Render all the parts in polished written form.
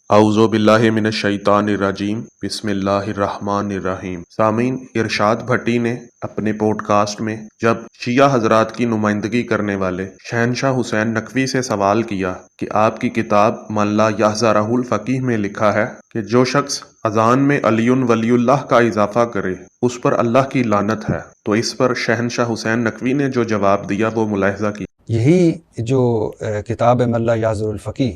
اعوذ باللہ من الشیطان الرجیم بسم اللہ الرحمن الرحیم۔ سامعین، ارشاد بھٹی نے اپنے پوڈ کاسٹ میں جب شیعہ حضرات کی نمائندگی کرنے والے شہنشاہ حسین نقوی سے سوال کیا کہ آپ کی کتاب من لا یحظرہ الفقیہ میں لکھا ہے کہ جو شخص اذان میں علی ولی اللہ کا اضافہ کرے اس پر اللہ کی لعنت ہے، تو اس پر شہنشاہ حسین نقوی نے جو جواب دیا وہ ملاحظہ کیا۔ یہی جو کتاب ہے من لا یحظر الفقیہ،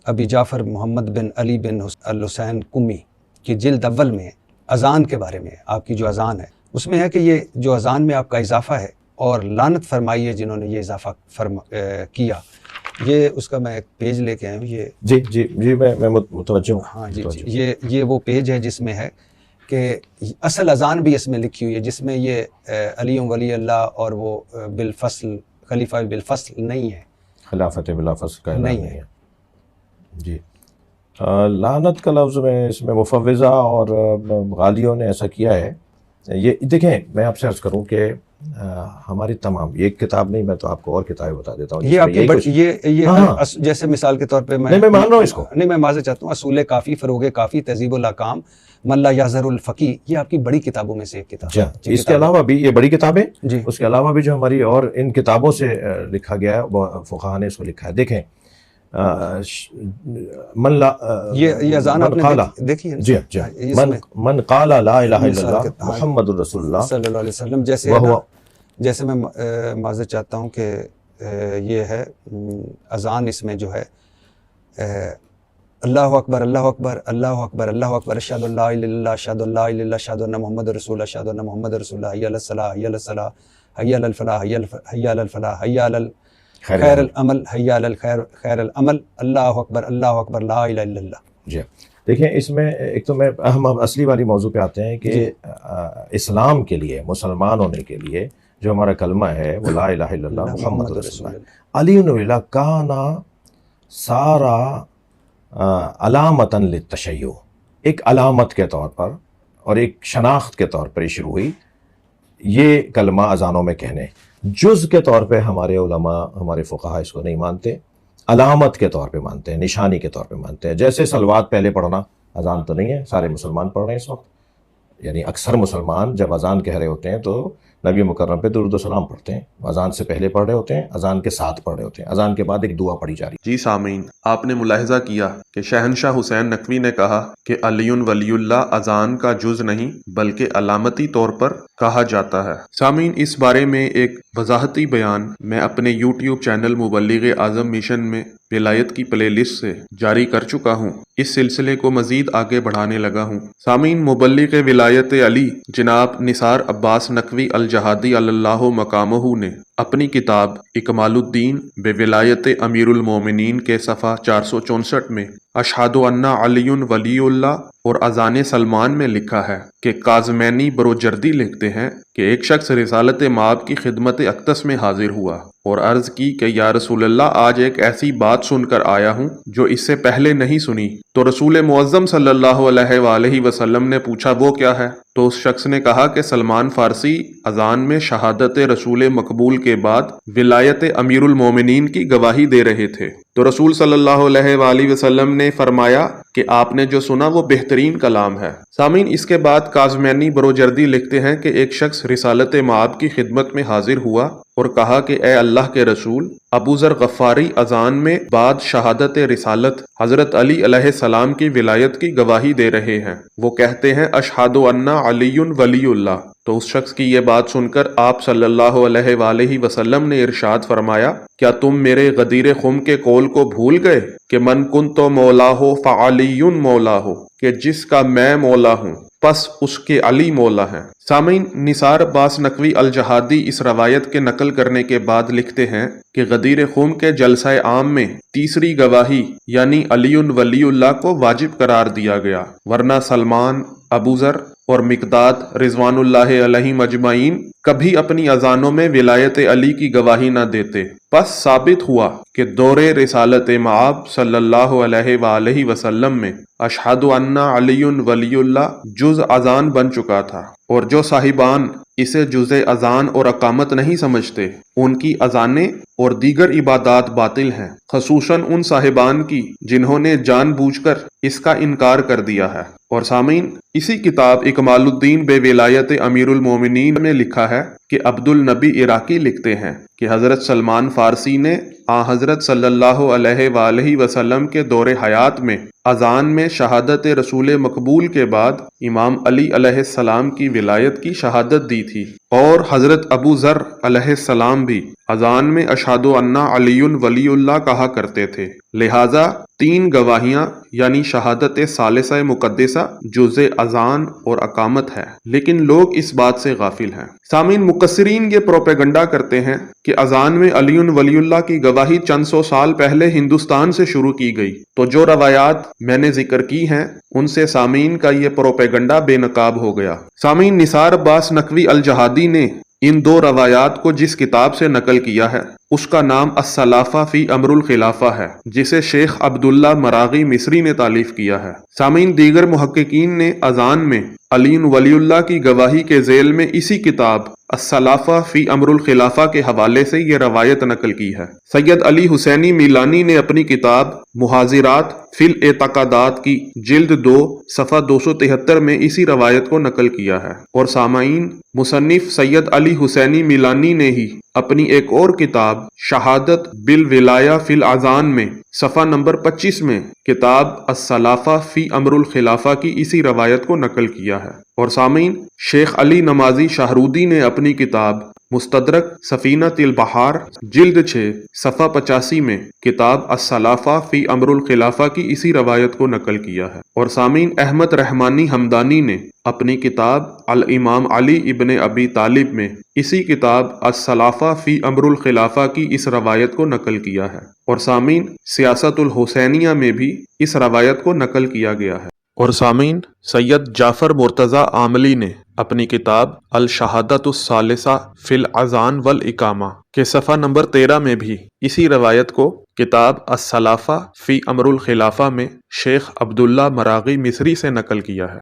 ابی جعفر محمد بن علی بن الحسین قمی کی جلد اول میں اذان کے بارے میں، آپ کی جو اذان ہے اس میں ہے کہ یہ جو اذان میں آپ کا اضافہ ہے اور لعنت فرمائی ہے جنہوں نے یہ اضافہ کیا، یہ اس کا میں ایک پیج لے کے آیا ہوں۔ یہ جی میں متوجہ ہوں۔ ہاں جی یہ وہ پیج ہے جس میں ہے کہ اصل اذان بھی اس میں لکھی ہوئی ہے، جس میں یہ علی ولی اللہ اور وہ بالفصل خلیفہ بالفصل نہیں ہے، خلافت بلا فصل کا اعلان نہیں نہیں ہے۔ جی لعنت کا لفظ میں اس میں مفوضہ اور غالیوں نے ایسا کیا ہے۔ یہ دیکھیں، میں آپ سے عرض کروں کہ ہماری تمام یہ کتاب نہیں، میں تو آپ کو اور کتابیں بتا دیتا ہوں۔ یہ آپ کی جیسے مثال کے طور پہ میں مان رہا ہوں اس کو، نہیں، میں معذرت چاہتا ہوں، اصول کافی، فروغ کافی، تہذیب الاحکام، من لا یحظر الفقیہ، یہ آپ کی بڑی کتابوں میں سے ایک کتاب ہے۔ اس کے علاوہ بھی یہ بڑی کتابیں، جی، اس کے علاوہ بھی جو ہماری اور ان کتابوں سے لکھا گیا ہے وہ فقہا نے اس کو لکھا ہے۔ دیکھیں من لا یہ اذان آپ نے دیکھی ہے؟ جی من قال لا الہ الا اللہ محمد الرسول اللہ صلی اللہ علیہ وسلم، جیسے میں معذرت چاہتا ہوں کہ یہ ہے اذان، اس میں جو ہے اللہ اکبر اللہ اکبر اللہ اکبر اللہ اکبر اشہد ان لا الہ الا اللہ اشہد ان لا الہ الا اللہ اشہد ان محمد رسول اللہ اشہد ان محمد رسول اللہ، حی علی الصلاۃ حی علی الصلاۃ حی علی الفلاح حی علی الفلاح حی علی خیر العمل حی علی الخیر خیر العمل، اللہ اکبر لا الہ الا اللہ۔ جی دیکھیں، اس میں ایک تو میں ہم اصلی والی موضوع پہ آتے ہیں کہ اسلام کے لیے، مسلمان ہونے کے لیے جو ہمارا کلمہ ہے وہ لا الہ الا اللہ محمد رسول اللہ۔ علی اللہ کانا سارا علامتاً للتشیع، ایک علامت کے طور پر اور ایک شناخت کے طور پر یہ شروع ہوئی یہ کلمہ اذانوں میں کہنے۔ جز کے طور پہ ہمارے علماء، ہمارے فقہا اس کو نہیں مانتے، علامت کے طور پہ مانتے ہیں، نشانی کے طور پہ مانتے ہیں۔ جیسے صلوات پہلے پڑھنا، اذان تو نہیں ہے، سارے مسلمان پڑھ رہے ہیں اس وقت، یعنی اکثر مسلمان جب اذان کہہ رہے ہوتے ہیں تو نبی مکرم پہ درود و سلام پڑھتے ہیں، اذان سے پہلے پڑھ رہے ہوتے ہیں، اذان کے ساتھ پڑھ رہے ہوتے ہیں، اذان کے بعد ایک دعا پڑھی جا رہی ہے۔ جی سامعین، آپ نے ملاحظہ کیا کہ شہنشاہ حسین نقوی نے کہا کہ علی ولی اللہ اذان کا جز نہیں بلکہ علامتی طور پر کہا جاتا ہے۔ سامعین، اس بارے میں ایک وضاحتی بیان میں اپنے یوٹیوب چینل مبلغ اعظم مشن میں ولایت کی پلے لسٹ سے جاری کر چکا ہوں، اس سلسلے کو مزید آگے بڑھانے لگا ہوں۔ سامعین، مبلغ ولایت علی جناب نثار عباس نقوی الجہادی اللہ مقامہ نے اپنی کتاب اکمال الدین بولایت امیر المومنین کے صفحہ 464 میں اشہد ان علی ولی اللہ اور اذان سلمان میں لکھا ہے کہ کاظمینی بروجردی لکھتے ہیں کہ ایک شخص رسالت مآب کی خدمت اقدس میں حاضر ہوا اور عرض کی کہ یا رسول اللہ، آج ایک ایسی بات سن کر آیا ہوں جو اس سے پہلے نہیں سنی۔ تو رسول معظم صلی اللہ علیہ وآلہ وسلم نے پوچھا وہ کیا ہے؟ تو اس شخص نے کہا کہ سلمان فارسی اذان میں شہادت رسول مقبول کے بعد ولایت امیر المومنین کی گواہی دے رہے تھے۔ تو رسول صلی اللہ علیہ وآلہ وسلم نے فرمایا کہ آپ نے جو سنا وہ بہترین کلام ہے۔ سامعین، اس کے بعد کاظمینی بروجردی لکھتے ہیں کہ ایک شخص رسالت مآب کی خدمت میں حاضر ہوا اور کہا کہ اے اللہ کے رسول، ابو ذر غفاری اذان میں بعد شہادت رسالت حضرت علی علیہ السلام کی ولایت کی گواہی دے رہے ہیں۔ وہ کہتے ہیں اشہد ان علی ولی اللہ۔ تو اس شخص کی یہ بات سن کر آپ صلی اللہ علیہ وآلہ وسلم نے ارشاد فرمایا، کیا تم میرے غدیر خم کے قول کو بھول گئے کہ من کنت مولا ہو فعلی مولا ہو، کہ جس کا میں مولا ہوں پس اس کے علی مولا ہیں۔ سامعین، نثار عباس نقوی الجہادی اس روایت کے نقل کرنے کے بعد لکھتے ہیں کہ غدیر خم کے جلسہ عام میں تیسری گواہی یعنی علی ولی اللہ کو واجب قرار دیا گیا، ورنہ سلمان، ابو ذر اور مقداد رضوان اللہ علیہ مجمعین کبھی اپنی اذانوں میں ولایت علی کی گواہی نہ دیتے، پس ثابت ہوا کہ دور رسالت مآب صلی اللہ علیہ وآلہ وسلم میں اشہد ان علی ولی اللہ جز اذان بن چکا تھا، اور جو صاحبان اسے جز اذان اور اقامت نہیں سمجھتے ان کی اذانیں اور دیگر عبادات باطل ہیں، خصوصاً ان صاحبان کی جنہوں نے جان بوجھ کر اس کا انکار کر دیا ہے۔ اور سامعین، اسی کتاب اکمال الدین بے ولایت امیر المومنین میں لکھا ہے کہ عبد النبی عراقی لکھتے ہیں کہ حضرت سلمان فارسی نے حضرت صلی اللہ علیہ وآلہ وسلم کے دور حیات میں اذان میں شہادت رسول مقبول کے بعد امام علی علیہ السلام کی ولایت کی شہادت دی تھی، اور حضرت ابو ذر علیہ السلام بھی اذان میں اشہد ان علی ولی اللہ کہا کرتے تھے، لہذا 3 گواہیاں یعنی شہادت ثالثہ مقدسہ جز اذان اور اقامت ہے، لیکن لوگ اس بات سے غافل ہیں۔ سامعین، مقصرین یہ پروپیگنڈا کرتے ہیں کہ اذان میں علی ولی اللہ کی گواہی چند سو سال پہلے ہندوستان سے شروع کی گئی، تو جو روایات میں نے ذکر کی ہیں ان سے سامعین کا یہ پروپیگنڈا بے نقاب ہو گیا۔ سامعین، نثار عباس نقوی الجہادی نے ان 2 روایات کو جس کتاب سے نقل کیا ہے اس کا نام السلافہ فی امر الخلافہ ہے، جسے شیخ عبداللہ مراغی مصری نے تالیف کیا ہے۔ سامعین، دیگر محققین نے اذان میں علی ولی اللہ کی گواہی کے ذیل میں اسی کتاب السلافہ فی امر الخلافہ کے حوالے سے یہ روایت نقل کی ہے۔ سید علی حسینی میلانی نے اپنی کتاب محاضرات فی الاعتقادات کی جلد 2 صفحہ 273 میں اسی روایت کو نقل کیا ہے۔ اور سامعین، مصنف سید علی حسینی میلانی نے ہی اپنی ایک اور کتاب شہادت بالولایہ فی الاذان میں صفحہ نمبر 25 میں کتاب السلافہ فی امر الخلافہ کی اسی روایت کو نقل کیا ہے۔ اور سامعین، شیخ علی نمازی شاہرودی نے اپنی کتاب مستدرک سفینۃ البحار جلد 6 صفحہ 85 میں کتاب السلافہ فی امر الخلافہ کی اسی روایت کو نقل کیا ہے۔ اور سامعین، احمد رحمانی ہمدانی نے اپنی کتاب الامام علی ابن ابی طالب میں اسی کتاب السلافہ فی امر الخلافہ کی اس روایت کو نقل کیا ہے۔ اور سامعین، سیاست الحسینیہ میں بھی اس روایت کو نقل کیا گیا ہے۔ اور سامعین، سید جعفر مرتضیٰ عاملی نے اپنی کتاب الشہادۃ الثالثہ فی الاذان والاقامہ کے صفحہ نمبر 13 میں بھی اسی روایت کو کتاب السلافہ فی امر الخلافہ میں شیخ عبداللہ مراغی مصری سے نقل کیا ہے۔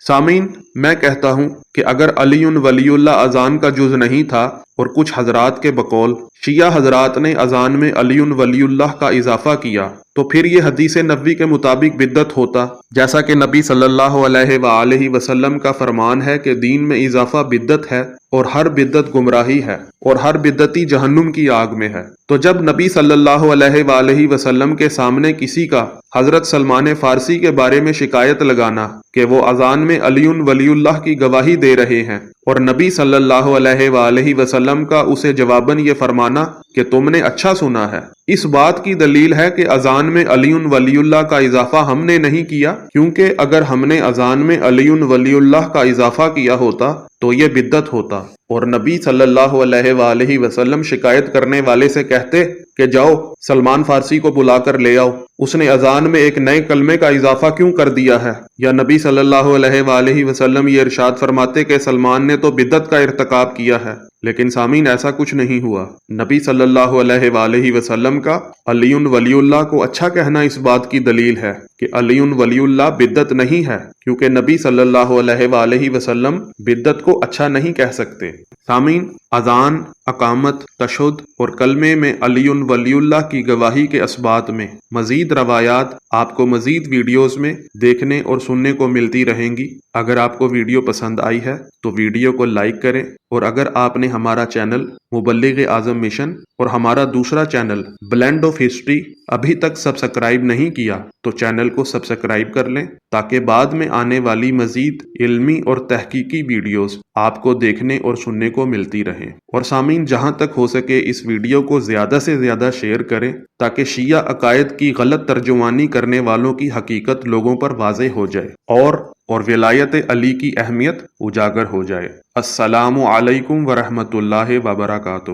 سامعین، میں کہتا ہوں کہ اگر علی ولی اللہ اذان کا جز نہیں تھا اور کچھ حضرات کے بقول شیعہ حضرات نے اذان میں علی ولی اللہ کا اضافہ کیا تو پھر یہ حدیث نبوی کے مطابق بدعت ہوتا، جیسا کہ نبی صلی اللہ علیہ وآلہ وسلم کا فرمان ہے کہ دین میں اضافہ بدعت ہے اور ہر بدعت گمراہی ہے اور ہر بدعتی جہنم کی آگ میں ہے۔ تو جب نبی صلی اللہ علیہ وآلہ وسلم کے سامنے کسی کا حضرت سلمان فارسی کے بارے میں شکایت لگانا کہ وہ اذان میں علی ولی اللہ کی گواہی دے رہے ہیں اور نبی صلی اللہ علیہ وآلہ وسلم کا اسے جواباً یہ فرمانا کہ تم نے اچھا سنا ہے، اس بات کی دلیل ہے کہ اذان میں علی ولی اللہ کا اضافہ ہم نے نہیں کیا، کیونکہ اگر ہم نے اذان میں علی ولی اللہ کا اضافہ کیا ہوتا تو یہ بدعت ہوتا، اور نبی صلی اللہ علیہ وآلہ وسلم شکایت کرنے والے سے کہتے کہ جاؤ سلمان فارسی کو بلا کر لے آؤ، اس نے اذان میں ایک نئے کلمے کا اضافہ کیوں کر دیا ہے؟ یا نبی صلی اللہ علیہ وآلہ وسلم یہ ارشاد فرماتے کہ سلمان نے تو بدعت کا ارتکاب کیا ہے۔ لیکن سامعین، ایسا کچھ نہیں ہوا۔ نبی صلی اللہ علیہ وآلہ وسلم کا علی ولی اللہ کو اچھا کہنا اس بات کی دلیل ہے کہ علی ولی اللہ بدعت نہیں ہے، کیونکہ نبی صلی اللہ علیہ وآلہ وسلم بدعت کو اچھا نہیں کہہ سکتے۔ سامعین، اذان، اقامت، تشہد اور کلمے میں علی ولی اللہ کی گواہی کے اسبات میں مزید روایات آپ کو مزید ویڈیوز میں دیکھنے اور سننے کو ملتی رہیں گی۔ اگر آپ کو ویڈیو پسند آئی ہے تو ویڈیو کو لائک کریں، اور اگر آپ نے ہمارا چینل مبلغ اعظم مشن اور ہمارا دوسرا چینل بلینڈ آف ہسٹری ابھی تک سبسکرائب نہیں کیا تو چینل کو سبسکرائب کر لیں، تاکہ بعد میں آنے والی مزید علمی اور تحقیقی ویڈیوز آپ کو دیکھنے اور سننے کو ملتی رہیں۔ اور سامعین، جہاں تک ہو سکے اس ویڈیو کو زیادہ سے زیادہ شیئر کریں تاکہ شیعہ عقائد کی غلط ترجمانی کرنے والوں کی حقیقت لوگوں پر واضح ہو جائے اور ولایت علی کی اہمیت اجاگر ہو جائے۔ السلام علیکم ورحمۃ اللہ وبرکاتہ۔